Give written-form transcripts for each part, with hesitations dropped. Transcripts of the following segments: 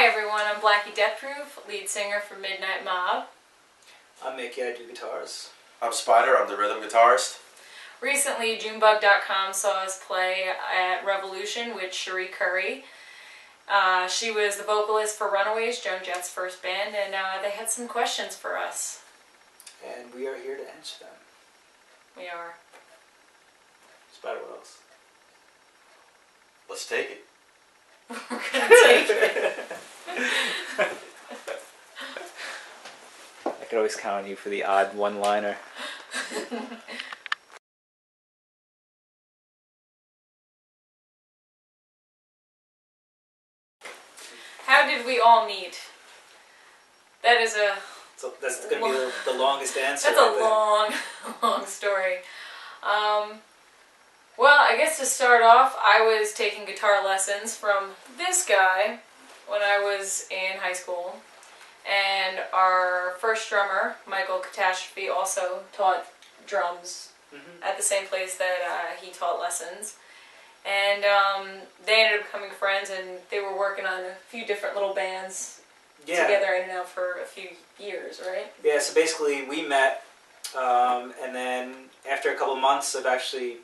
Hi everyone, I'm Blackie Deathproof, lead singer for Midnight Mob. I'm Mickey, I do guitars. I'm Spider, I'm the rhythm guitarist. Recently, Joonbug.com saw us play at Revolution with Cherie Currie. She was the vocalist for Runaways, Joan Jett's first band, and they had some questions for us. And we are here to answer them. We are. Spider, what else? Let's take it. We're gonna take it. I could always count on you for the odd one-liner. How did we all meet? That is a... So that's going to be the longest answer. That's a long story. Well, I guess to start off, I was taking guitar lessons from this guy when I was in high school. And our first drummer, Michael Catastrophe, also taught drums at the same place that he taught lessons. And they ended up becoming friends, and they were working on a few different little bands together in and out for a few years, right? Yeah, so basically we met, and then after a couple months of actually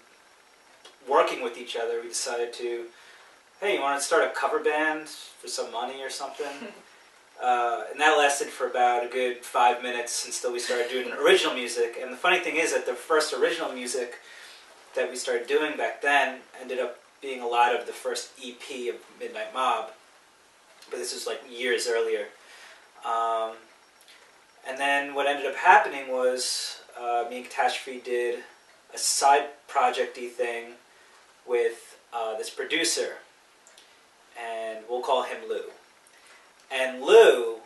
working with each other, we decided to, hey, you want to start a cover band for some money or something? And that lasted for about a good 5 minutes until we started doing original music. And the funny thing is that the first original music that we started doing back then ended up being a lot of the first EP of Midnight Mob. But this was like years earlier. And then what ended up happening was me and Catastrophe did a side project-y thing with this producer. And we'll call him Lou. And Lou,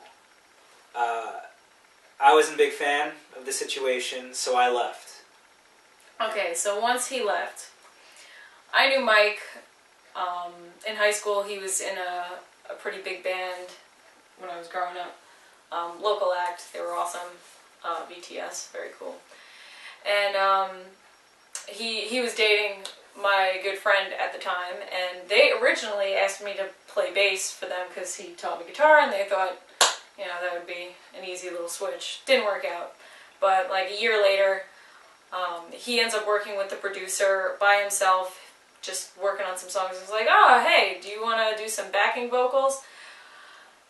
I wasn't a big fan of the situation, so I left. Okay, so once he left, I knew Mike. In high school, he was in a pretty big band when I was growing up. Local act, they were awesome. BTS, very cool. And he was dating my good friend at the time, and they originally asked me to play bass for them because he taught me guitar, and they thought, you know, that would be an easy little switch. Didn't work out. But like a year later, he ends up working with the producer by himself, just working on some songs. He's like, oh, hey, do you want to do some backing vocals?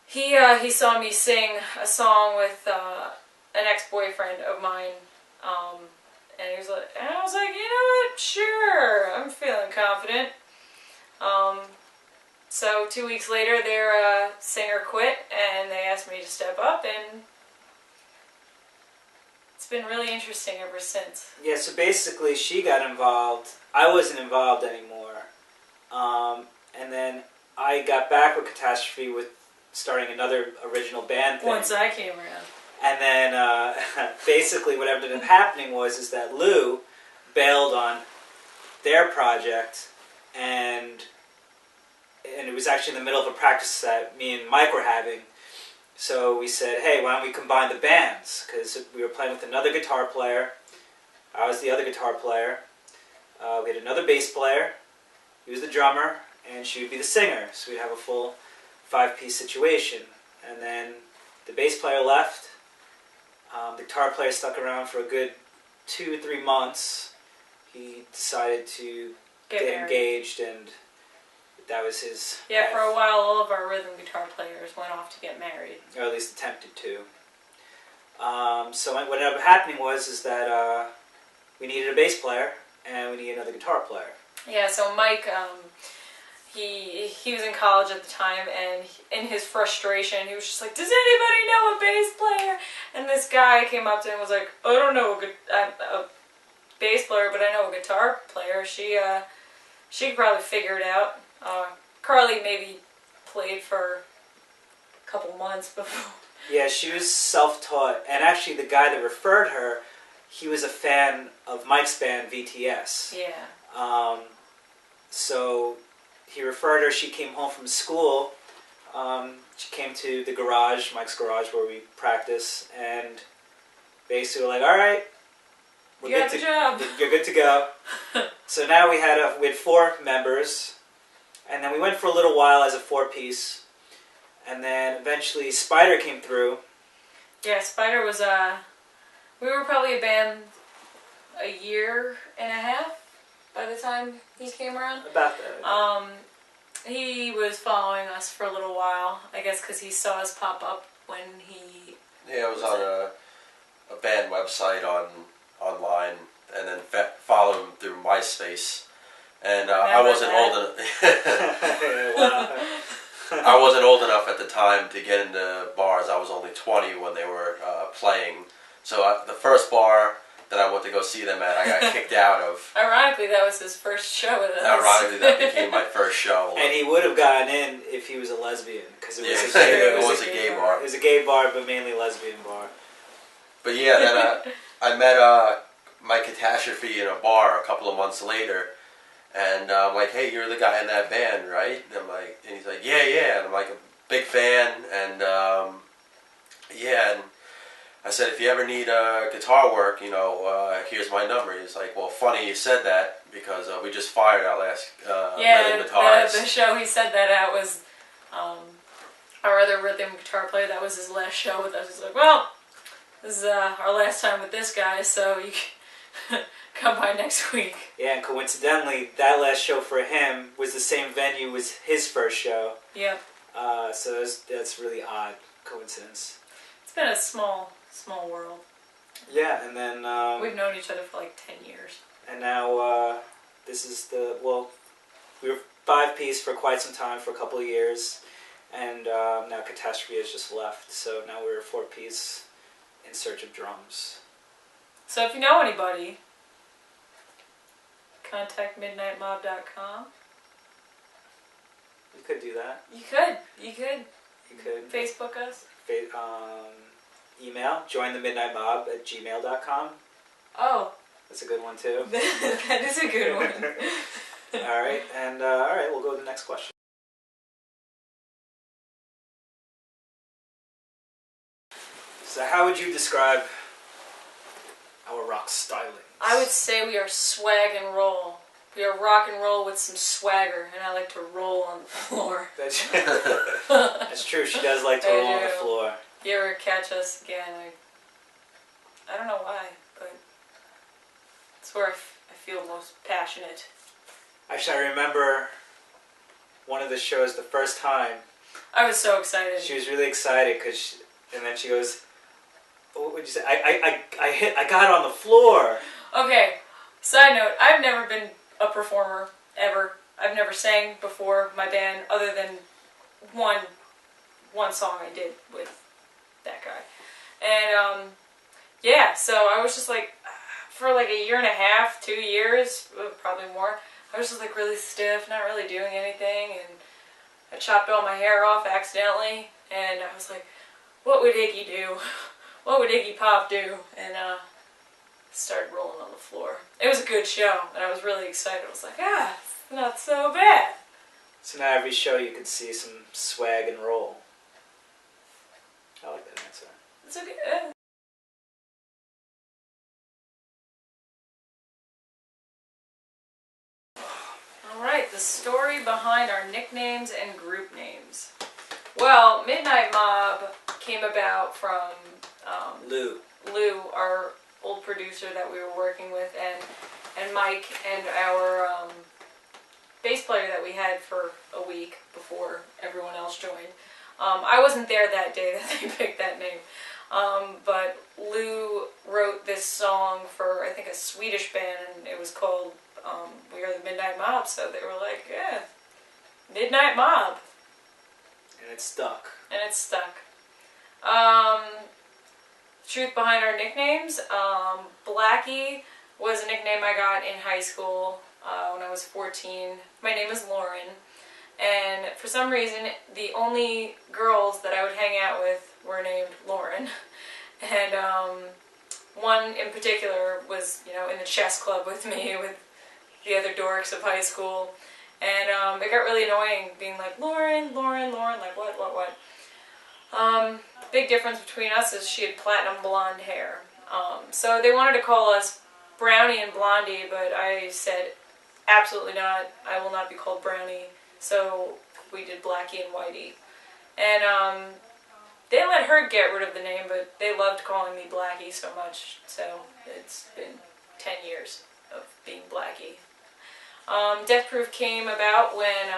He saw me sing a song with an ex-boyfriend of mine, and he was like, and I was like, you know what, sure, I'm feeling confident. So 2 weeks later, their singer quit, and they asked me to step up, and it's been really interesting ever since. Yeah, so basically she got involved. I wasn't involved anymore. And then I got back with Catastrophe with starting another original band thing. Once I came around. And then basically what ended up happening is that Lou bailed on their project, and it was actually in the middle of a practice that me and Mike were having. So we said, hey, why don't we combine the bands? Because we were playing with another guitar player. I was the other guitar player. We had another bass player. He was the drummer, and she would be the singer. So we'd have a full 5-piece situation. And then the bass player left. The guitar player stuck around for a good 2 or 3 months. He decided to get engaged, and that was his... Yeah, for a while all of our rhythm guitar players went off to get married. Or at least attempted to. So what ended up happening is that we needed a bass player, and we needed another guitar player. Yeah, so Mike, he was in college at the time, and in his frustration, he was just like, does anybody know a bass player? And this guy came up to him and was like, I don't know a bass player, but I know a guitar player. She could probably figure it out. Carly maybe played for a couple months before. Yeah, she was self-taught, and actually the guy that referred her, he was a fan of Mike's band, VTS. Yeah. So he referred her. She came home from school. She came to the garage, Mike's garage, where we practice, and basically we're like, all right, you got the job. You're good to go. So now we had 4 members, and then we went for a little while as a 4-piece, And then eventually Spider came through. Yeah, Spider was we were probably a band a year and a half by the time he came around. About that. He was following us for a little while, I guess, because he saw us pop up when he. Yeah, it was on a band website online, and then followed him through MySpace. And I wasn't old enough. I wasn't old enough at the time to get into bars. I was only 20 when they were playing. So the first bar that I went to go see them at, I got kicked out of. Ironically, that was his first show with us. Ironically, that became my first show. And he would have gotten in if he was a lesbian, because it was it was a gay bar. It was a gay bar, but mainly lesbian bar. But yeah, then I met my Catastrophe in a bar a couple of months later. And I'm like, hey, you're the guy in that band, right? And he's like, yeah. And I'm like, a big fan. And yeah, and I said, if you ever need guitar work, here's my number. He's like, well, funny you said that, because we just fired our last rhythm guitarist. The show he said that at was our other rhythm guitar player. That was his last show with us. He's like, well, this is our last time with this guy, so you can come by next week. Yeah, and coincidentally, that last show for him was the same venue as his first show. Yep. So that's really odd coincidence. It's been a small world. Yeah, and then we've known each other for like 10 years. And now this is we were 5-piece for quite some time, for a couple of years, and now Catastrophe has just left. So now we're 4-piece in search of drums. So if you know anybody, contact midnightmob.com. You could do that. You could. You could. Facebook us. Email, jointhemidnightmob@gmail.com. Oh. That's a good one too. That is a good one. Alright, and alright, we'll go to the next question. So how would you describe our rock styling? I would say we are swag and roll. We are rock and roll with some swagger, and I like to roll on the floor. That's true, she does like to roll on the floor. You ever catch us again, I don't know why, but it's where I feel most passionate. Actually, I remember one of the shows the first time. I was so excited. She was really excited, and then she goes, what would you say? I got on the floor. Okay, side note, I've never been a performer, ever. I've never sang before my band, other than one song I did with that guy. And, yeah, so I was just like, for like a year and a half, 2 years, probably more, I was just like really stiff, not really doing anything, and I chopped all my hair off accidentally, and I was like, what would Iggy do? What would Iggy Pop do? And, started rolling on the floor. It was a good show, and I was really excited. I was like, it's not so bad. So now every show you could see some swag and roll. I like that answer. It's okay. Alright, the story behind our nicknames and group names. Well, Midnight Mob came about from Lou, our old producer that we were working with, and Mike, and our bass player that we had for a week before everyone else joined. I wasn't there that day that they picked that name, but Lou wrote this song for, I think, a Swedish band, and it was called We Are the Midnight Mob, so they were like, yeah, Midnight Mob. And it stuck. Truth behind our nicknames, Blackie was a nickname I got in high school when I was 14. My name is Lauren, and for some reason the only girls that I would hang out with were named Lauren, and one in particular was, in the chess club with me with the other dorks of high school, and it got really annoying being like, Lauren, like what? Big difference between us is she had platinum blonde hair. So they wanted to call us Brownie and Blondie, but I said, absolutely not. I will not be called Brownie. So we did Blackie and Whitey. And they let her get rid of the name, but they loved calling me Blackie so much. So it's been 10 years of being Blackie. Death Proof came about when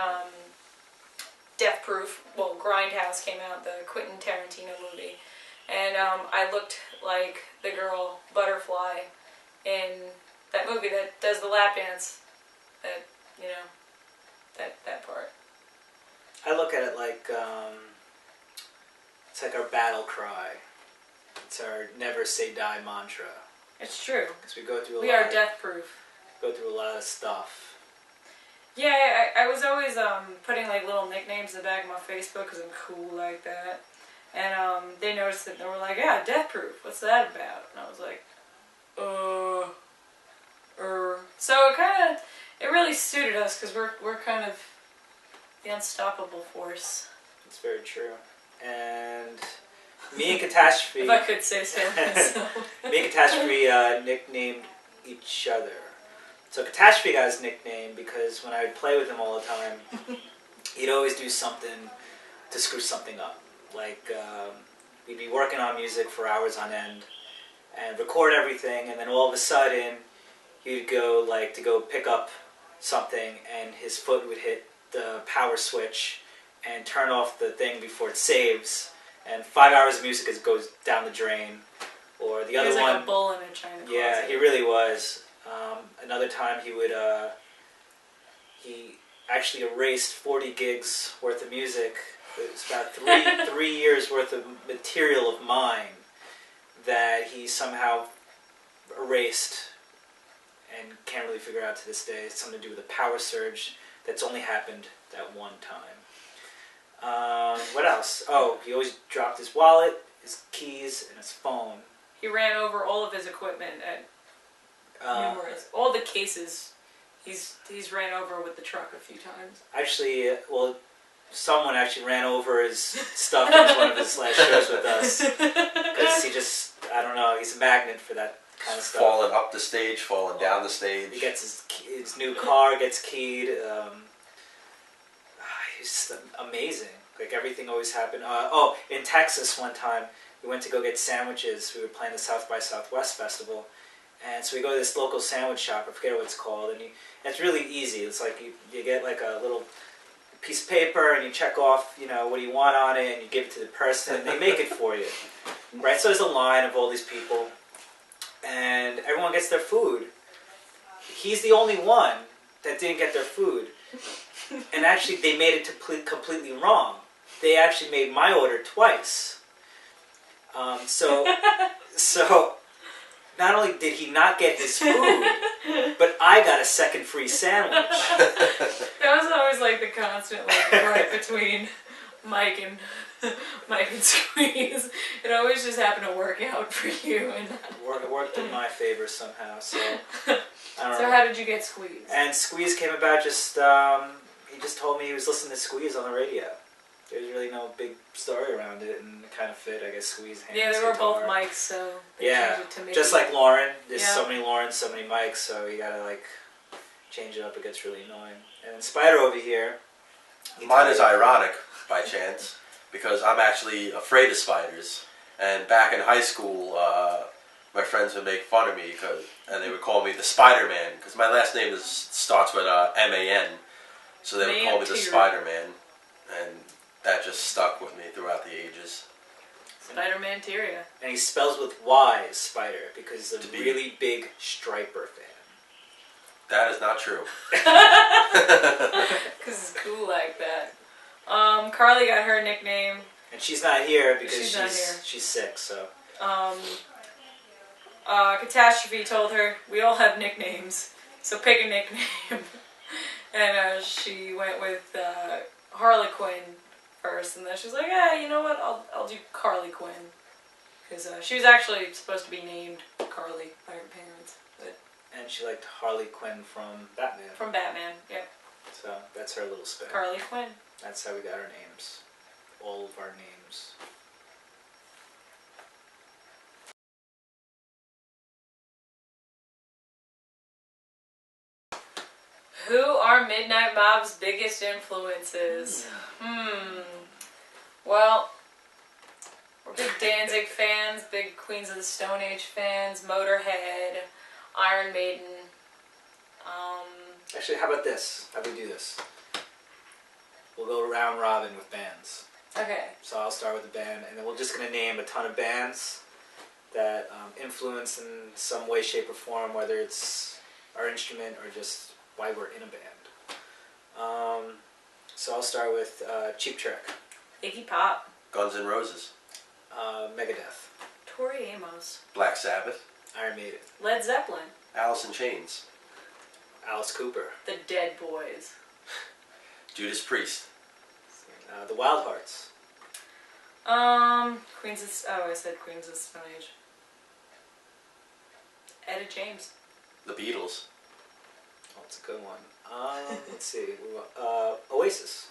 Grindhouse came out, the Quentin Tarantino movie. And I looked like the girl Butterfly in that movie that does the lap dance. That, you know, that part. I look at it like it's like our battle cry. It's our never say die mantra. It's true. Because we go through We are death proof. Go through a lot of stuff. Yeah, I was always putting like little nicknames in the back of my Facebook because I'm cool like that. And they noticed it and they were like, yeah, death proof. What's that about? And I was like, So it really suited us because we're kind of the unstoppable force. It's very true. And me and Catastrophe... if I could say so myself. Me and Catastrophe nicknamed each other. So Catastrophe got his nickname because when I would play with him all the time, he'd always do something to screw something up. Like, we'd be working on music for hours on end and record everything, and then all of a sudden, he'd go, to go pick up something, and his foot would hit the power switch and turn off the thing before it saves, and 5 hours of music goes down the drain. Or the other one... He was like a bull in a china closet. Yeah, he really was. Another time he actually erased 40 gigs worth of music. It was about 3 years worth of material of mine that he somehow erased and can't really figure out to this day. It's something to do with a power surge that's only happened that one time. What else? Oh, he always dropped his wallet, his keys, and his phone. He ran over all of his equipment at numerous, all the cases. He's ran over with the truck a few times. Actually, someone actually ran over his stuff in one of his last shows with us. Because he just, I don't know, he's a magnet for that kind of stuff. Falling up the stage, falling down the stage. He gets his new car gets keyed. He's just amazing. Like, everything always happened. In Texas one time, we went to go get sandwiches. We were playing the South by Southwest Festival. And so we go to this local sandwich shop, I forget what it's called, and it's really easy. It's like you get like a little piece of paper and you check off, what do you want on it, and you give it to the person, and they make it for you. Right? So there's a line of all these people, and everyone gets their food. He's the only one that didn't get their food. And actually, they made it completely wrong. They actually made my order twice. So not only did he not get his food, but I got a second free sandwich. That was always like the constant right between Mike and Squeeze. It always just happened to work out for you. And It worked in my favor somehow. So I don't know. So how did you get Squeeze? And Squeeze came about just he just told me he was listening to Squeeze on the radio. There's really no big story around it, and it kind of fit. I guess Squeeze. Yeah, they were both Mikes, so they changed it to Mickey. Just like Lauren. There's so many Laurens, so many Mikes, so you gotta change it up. It gets really annoying. And Spider over here. Mine is ironic by chance because I'm actually afraid of spiders. And back in high school, my friends would make fun of me and they would call me the Spider-Man because my last name starts with M-A-N, so they would call me the Spider-Man, and that just stuck with me throughout the ages. Spider-Man-teria. And he spells with Y, Spider, because he's a really big Striper fan. That is not true. Because it's cool like that. Carly got her nickname. And she's not here because she's sick, so. Catastrophe told her, we all have nicknames, so pick a nickname. And she went with Harlequin first, and then she was like, yeah, you know what, I'll do Carly Quinn. Because she was actually supposed to be named Carly by her parents. And she liked Harley Quinn from Batman. From Batman, yep. So that's her little spin. Carly Quinn. That's how we got our names. All of our names. Who are Midnight Mob's biggest influences? Well, Well, we're big Danzig fans, big Queens of the Stone Age fans, Motorhead, Iron Maiden. Actually, how about this? How do we do this? We'll go round robin with bands. Okay. So I'll start with a band, and then we're just going to name a ton of bands that influence in some way, shape, or form, whether it's our instrument or just why we're in a band. So I'll start with Cheap Trick, Iggy Pop, Guns N' Roses, Megadeth, Tori Amos, Black Sabbath, Iron Maiden, Led Zeppelin, Alice in Chains, Alice Cooper, The Dead Boys, Judas Priest, the Wild Hearts, Queens of... Oh, I said Queens of the Stone Age. Etta James. The Beatles, oh, that's a good one. Let's see, Oasis,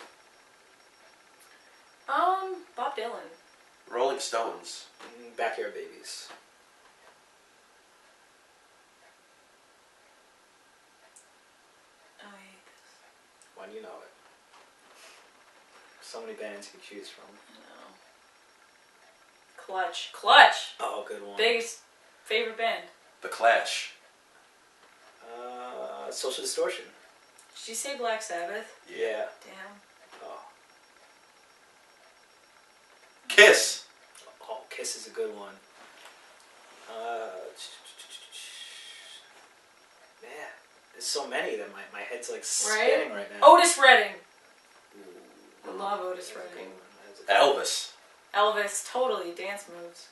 Bob Dylan. Rolling Stones, Backyard Babies, Oh, I hate this. when you know it. So many bands you can choose from. I know. Clutch. Clutch! Oh, good one. Biggest favorite band. The Clash, Social Distortion. Did you say Black Sabbath? Yeah. Damn. Oh. Kiss, Oh, Kiss is a good one. Man, there's so many that my head's like spinning right now. Otis Redding. Ooh, I love Otis that's a good Redding. one. That's a good one. Elvis, Elvis, totally. Dance moves.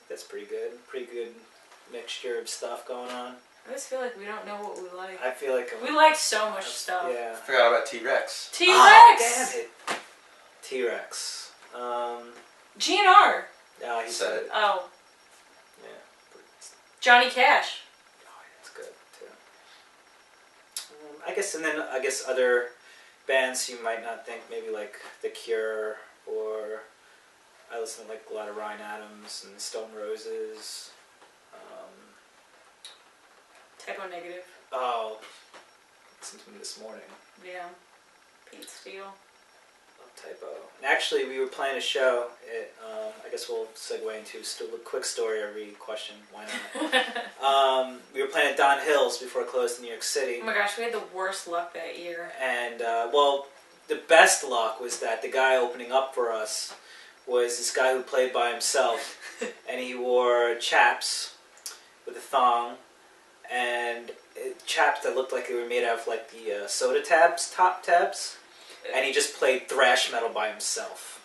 That's pretty good. Pretty good mixture of stuff going on. I always feel like we don't know what we like. I feel like We like so much stuff. Yeah. forgot about T-Rex, T-Rex! Oh, damn it. T-Rex. GNR. No, he Said said it. it. Oh, Yeah. Johnny Cash. Oh, yeah, that's good too. I guess other bands you might not think, maybe like The Cure, or I listen to like a lot of Ryan Adams and Stone Roses. Typo Negative. Oh, listened to them this morning. Yeah. Pete Steele. Oh, Typo. And actually, we were playing a show. I guess we'll segue into a quick story every question. Why not? We were playing at Don Hill's before it closed in New York City. Oh my gosh, we had the worst luck that year. And, well, the best luck was that the guy opening up for us was this guy who played by himself. And he wore chaps with a thong. And chaps that looked like they were made out of, like, the soda tabs, top tabs. And he just played thrash metal by himself.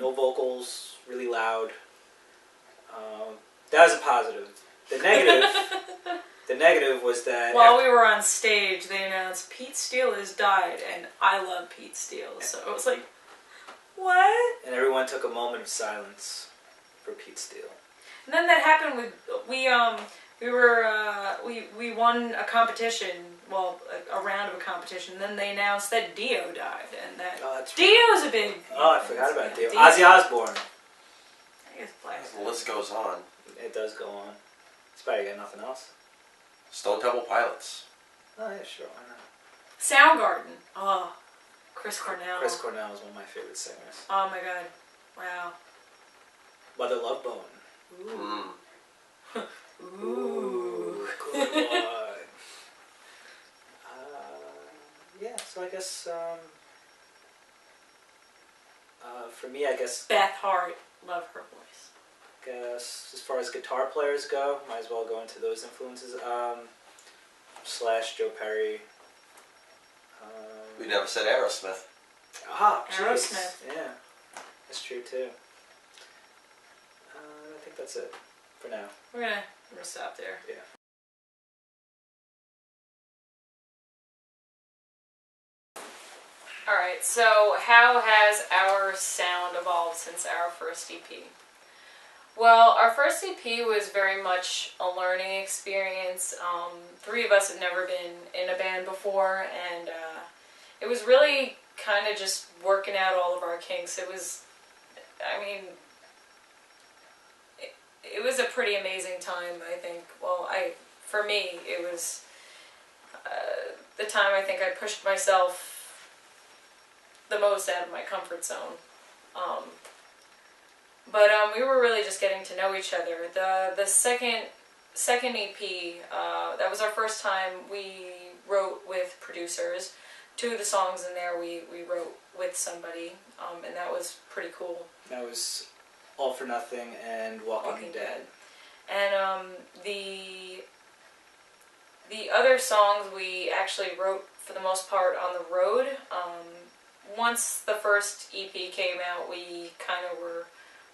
No vocals, really loud. That was a positive. The negative was that... While we were on stage, they announced Pete Steele has died, and I love Pete Steele. So it was like, what? And everyone took a moment of silence for Pete Steele. And then that happened with we won a competition, well, a round of a competition. And then they announced that Dio died, and that That's Dio's a big. Oh, I forgot about Dio. Dio. Ozzy Osbourne. I guess Black the list goes on. It does go on. It's better you got nothing else. Stone Temple Pilots, Oh yeah, sure. Why not? Soundgarden. Oh, Chris Cornell. Chris Cornell is one of my favorite singers. Oh my god. Wow. Mother Love Bone. Ooh. Ooh, good one. Yeah, so I guess for me, I guess Beth Hart. Love her voice. as far as guitar players go, might as well go into those influences. Slash Joe Perry. we never said Aerosmith, Jeez. Aerosmith. Yeah, that's true too. I think that's it for now. We're gonna stop there. Yeah. Alright, so how has our sound evolved since our first EP? Well, our first EP was very much a learning experience. Three of us had never been in a band before, and it was really kind of just working out all of our kinks. It was, I mean, it was a pretty amazing time, I think. Well, for me, it was the time I think I pushed myself the most out of my comfort zone. But we were really just getting to know each other. The second EP, that was our first time we wrote with producers. 2 of the songs in there we wrote with somebody, and that was pretty cool. That was All for Nothing and Walking Dead. And the other songs we actually wrote for the most part on the road. Once the first EP came out, we kind of were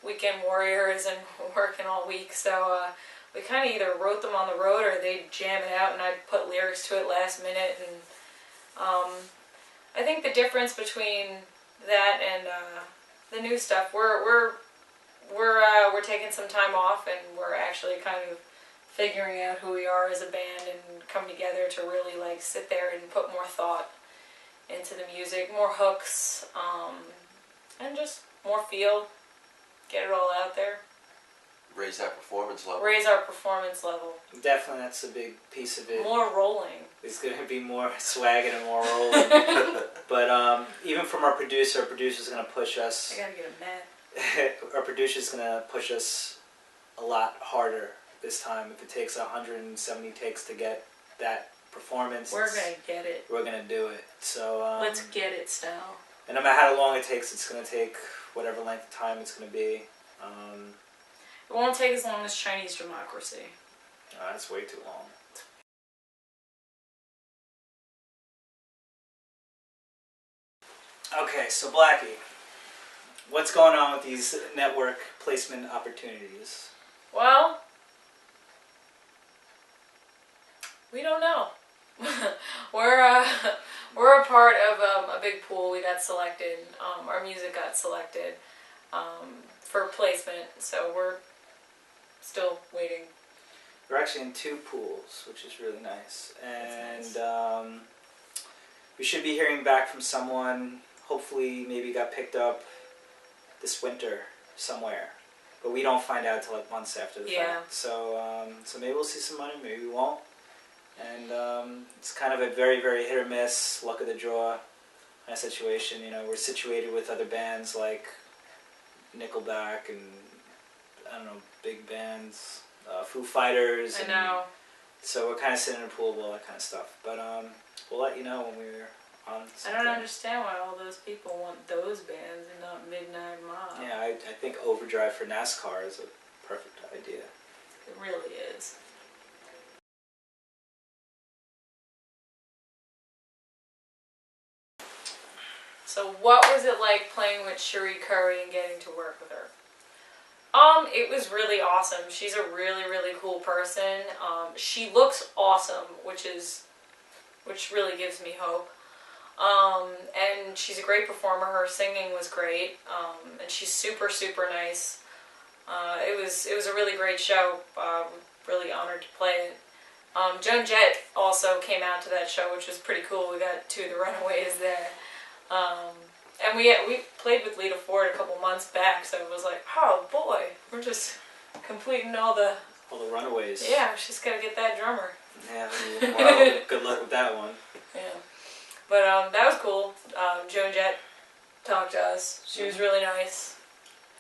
weekend warriors and working all week, so we kind of either wrote them on the road or they'd jam it out and I'd put lyrics to it last minute. And I think the difference between that and the new stuff, we're taking some time off and we're actually kind of figuring out who we are as a band and come together to really like sit there and put more thought into the music, more hooks, and just more feel, get it all out there. Raise that performance level. Raise our performance level. Definitely, that's a big piece of it. More rolling. There's going to be more swagging and more rolling. But even from our producer's going to push us. I gotta get a mat. Our producer's going to push us a lot harder this time. If it takes 170 takes to get that performance, we're gonna get it. We're going to do it. So let's get it style. And no matter how long it takes, it's going to take whatever length of time it's going to be. It won't take as long as Chinese democracy. That's way too long. Okay, so Blackie, what's going on with these network placement opportunities? Well, we don't know. we're a part of a big pool. We got selected. Our music got selected for placement, so we're still waiting. We're actually in 2 pools, which is really nice. And nice. We should be hearing back from someone. Hopefully, maybe got picked up this winter somewhere. But we don't find out until like months after the fact. So maybe we'll see some money, maybe we won't. And it's kind of a very, very hit or miss, luck of the draw kind of situation. You know, we're situated with other bands like Nickelback and, I don't know, big bands, Foo Fighters. I know. So we're kind of sitting in a pool of all that kind of stuff. But we'll let you know when we're on something. I don't understand why all those people want those bands and not Midnight Mob. Yeah, I think Overdrive for NASCAR is a perfect idea. It really is. So what was it like playing with Cherie Currie and getting to work with her? It was really awesome. She's a really, really cool person. She looks awesome, which really gives me hope. And she's a great performer. Her singing was great. And she's super, super nice. It was a really great show. Really honored to play it. Joan Jett also came out to that show, which was pretty cool. We got 2 of the Runaways there. And we played with Lita Ford a couple months back, so it was like, oh boy, we're just completing all the Runaways. Yeah, we just gotta get that drummer. Yeah, well, good luck with that one. Yeah, but that was cool. Joan Jett talked to us. She was really nice.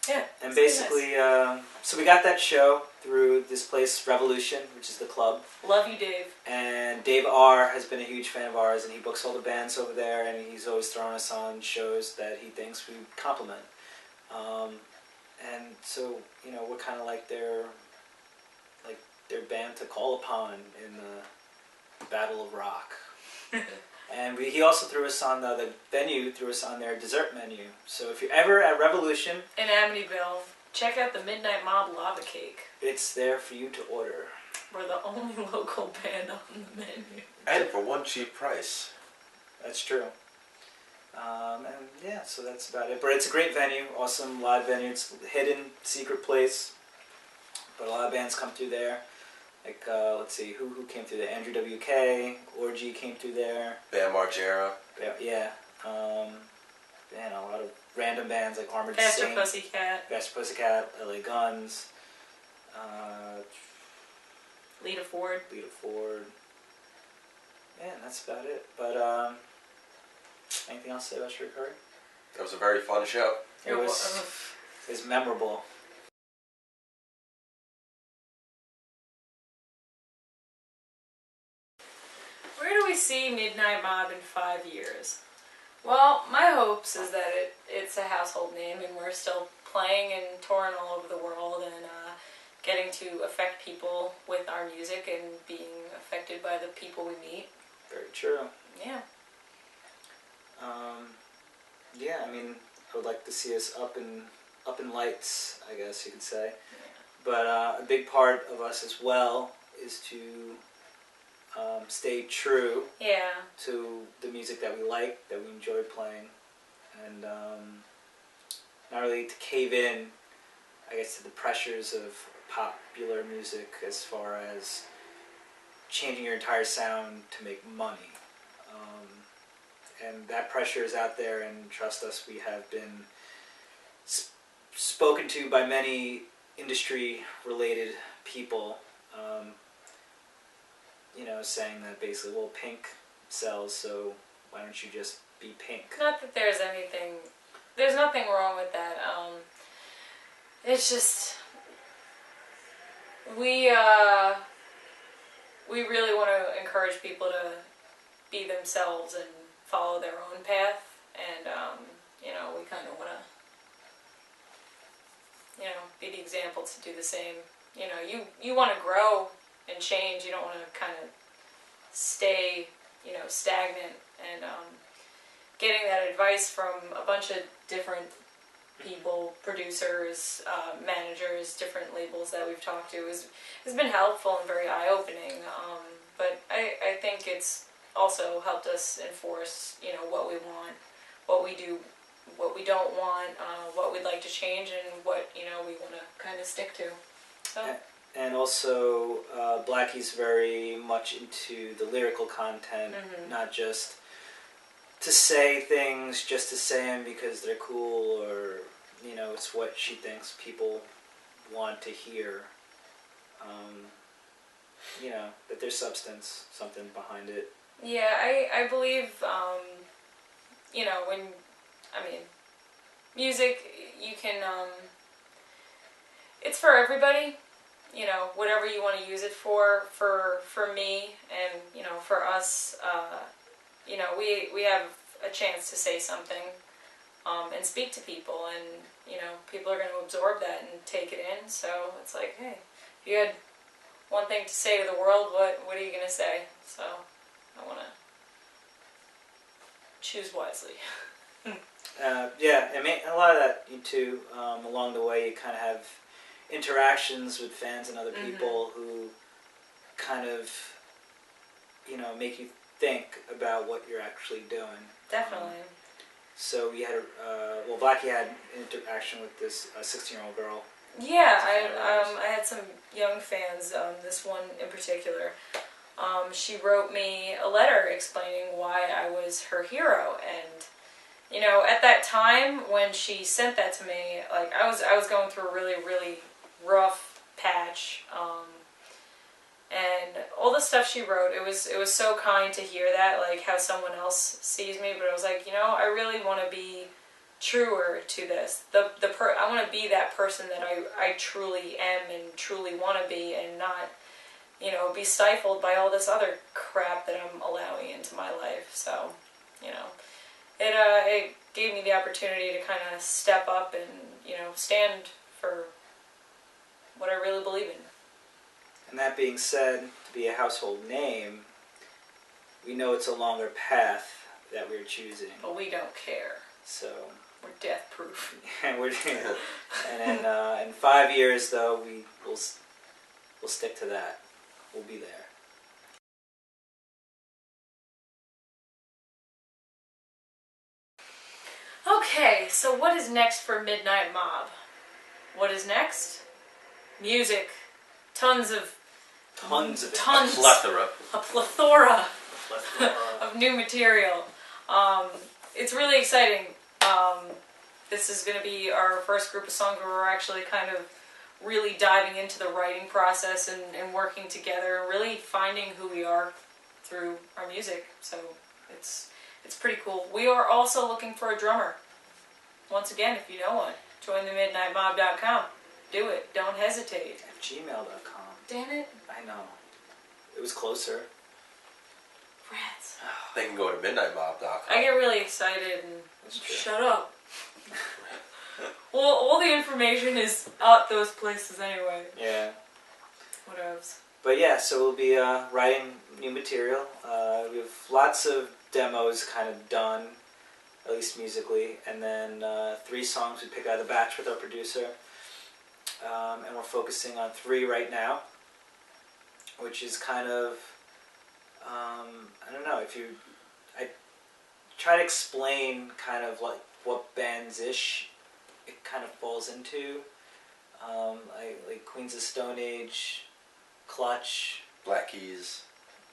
Yeah. And basically, nice. So we got that show through this place, Revolution, which is the club. Love you, Dave. And Dave R. has been a huge fan of ours, and he books all the bands over there, and he's always throwing us on shows that he thinks we compliment. And so, you know, we're kind of like their band to call upon in the Battle of Rock. And he also threw us on the venue, threw us on their dessert menu. So if you're ever at Revolution in Amityville, check out the Midnight Mob Lava Cake. It's there for you to order. We're the only local band on the menu. And for one cheap price. That's true. And yeah, so that's about it. But it's a great venue, awesome live venue. It's a hidden, secret place. But a lot of bands come through there. Like, let's see, who came through there? Andrew WK, Orgy came through there. Bam Margera. Yeah. Man, a lot of random bands like Armored Faster Saint. Pussycat. Faster Pussycat, LA Guns. Lita Ford. Yeah, and that's about it. But, anything else to say about Cherie Currie? It was a very fun show. It was memorable. Where do we see Midnight Mob in 5 years? Well, my hopes is that it's a household name and we're still playing and touring all over the world and getting to affect people with our music and being affected by the people we meet. Very true. Yeah. Yeah, I mean, I would like to see us up in lights, I guess you could say. Yeah. But a big part of us as well is to stay true Yeah. to the music that we like, that we enjoy playing, and not really to cave in, I guess, to the pressures of popular music as far as changing your entire sound to make money. And that pressure is out there, and trust us, we have been spoken to by many industry-related people, saying that basically, well, pink sells, so why don't you just be pink? Not that there's nothing wrong with that. It's just, we really want to encourage people to be themselves and follow their own path, and we kind of want to be the example to do the same. You want to grow and change. You don't want to kind of stay stagnant, and getting that advice from a bunch of different people, producers, managers, different labels that we've talked to has been helpful and very eye-opening, but I think it's also helped us enforce, what we want, what we do, what we don't want, what we'd like to change, and what, we want to kind of stick to. So. And also, Blackie's very much into the lyrical content, not just to say things just to say them because they're cool, or, it's what she thinks people want to hear. That there's substance, something behind it. Yeah, I believe, music, you can, it's for everybody, whatever you want to use it for me, and, for us, we have a chance to say something, and speak to people, and, people are going to absorb that and take it in, so it's like, hey, if you had one thing to say to the world, what are you going to say? So I want to choose wisely. Yeah, I mean, a lot of that too. Along the way, you kind of have interactions with fans and other people who kind of, make you think about what you're actually doing. Definitely. So we had, Blackie had an interaction with this 16-year-old girl. Yeah, I had some young fans, this one in particular. She wrote me a letter explaining why I was her hero, and at that time when she sent that to me, like I was going through a really, really rough patch, and all the stuff she wrote, it was so kind to hear that, like how someone else sees me, but I was like, I really want to be truer to this. I want to be that person that I truly am and truly want to be, and not, be stifled by all this other crap that I'm allowing into my life. So, it gave me the opportunity to kind of step up and, stand for what I really believe in. And that being said, to be a household name, we know it's a longer path that we're choosing. But we don't care. So we're death proof. And in 5 years, though, we'll stick to that. We'll be there. Okay, so what is next for Midnight Mob? What is next? Music. Tons. A plethora. A plethora of new material. It's really exciting. This is going to be our first group of songs where we're actually kind of really diving into the writing process and working together and really finding who we are through our music. So it's pretty cool. We are also looking for a drummer. once again, if you know one, join the midnightmob.com. Do it. Don't hesitate. At gmail.com. Damn it. I know. It was closer. Rats. They can go to midnightmob.com. I get really excited and That's true. shut up. Well, all the information is at those places anyway. Yeah. What else? But yeah, so we'll be writing new material. We have lots of demos kind of done, at least musically, and then 3 songs we pick out of the batch with our producer. And we're focusing on 3 right now, which is kind of, I don't know, I try to explain kind of like what bands-ish it kind of falls into. Like Queens of Stone Age, Clutch, Black Keys.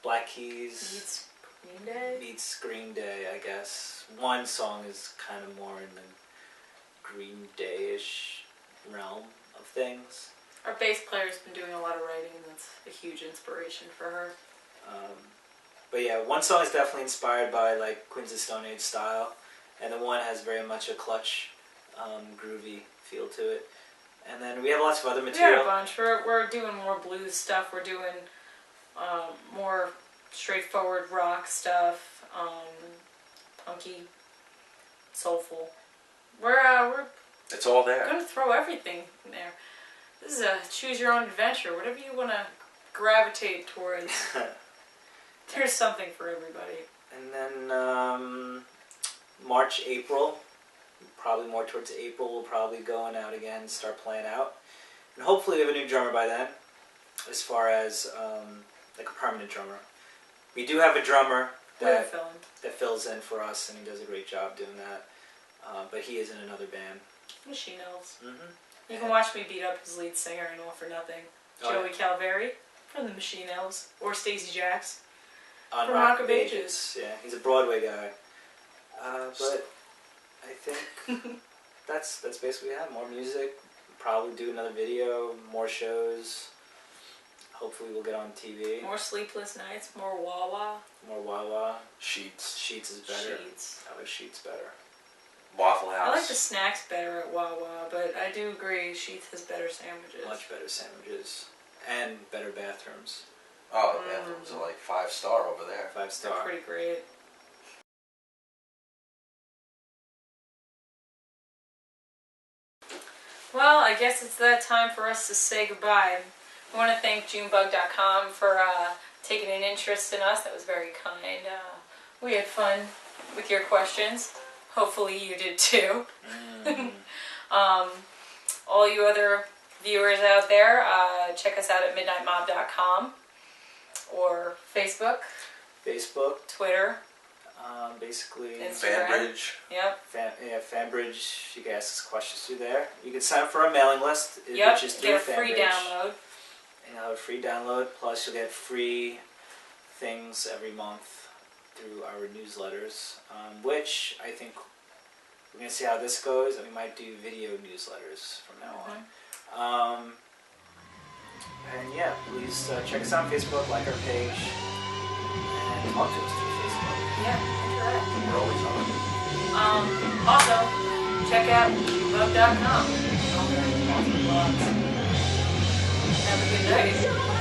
Meets Green Day? Meets Green Day, I guess. One song is kind of more in the Green Day-ish realm of things. Our bass player's been doing a lot of writing, and that's a huge inspiration for her. But yeah, one song is definitely inspired by like Queens of Stone Age style, and the one has very much a Clutch, groovy feel to it. And then we have lots of other We material. got a bunch. We're doing more blues stuff. We're doing more straightforward rock stuff, punky, soulful. We're It's all there. gonna throw everything in there. This is a choose your own adventure. Whatever you want to gravitate towards, there's something for everybody. And then March, April, probably more towards April, we'll probably going out again, start playing out. And hopefully we have a new drummer by then, as far as like a permanent drummer. We do have a drummer We're that filling. fills in for us, and he does a great job doing that. But he is in another band. Machine Elves. Mm-hmm. You can watch me beat up his lead singer in All for Nothing, Oh, Joey Calvary from the Machine Elves, or Stacey Jacks. On From Rock Rock of of Ages. Ages. Yeah, he's a Broadway guy. But I think that's basically it. More music, probably do another video, more shows. Hopefully we'll get on TV. More sleepless nights, more Wawa. More Wawa. Sheets. Sheets is better. Sheets. I like Sheets better. Waffle House. I like the snacks better at Wawa, but I do agree Sheets has better sandwiches. Much better sandwiches. And better bathrooms. Oh, the bathrooms are like 5-star over there. 5 They're star. pretty great. Well, I guess it's that time for us to say goodbye. I want to thank Joonbug.com for taking an interest in us. That was very kind. We had fun with your questions. Hopefully you did too. All you other viewers out there, check us out at midnightmob.com or Facebook, Twitter, Basically, Instagram. Fanbridge. Yep. Fanbridge, you can ask us questions through there. You can sign up for our mailing list, Yep. which is through Get a free Fanbridge. download. And you'll have a free download, plus you'll get free things every month through our newsletters, which I think we're going to see how this goes, and we might do video newsletters from now on. And yeah, please check us out on Facebook, like our page, and talk to us through Facebook. Yeah, interact. We're always on. Also, check out bug.com. Have a good night.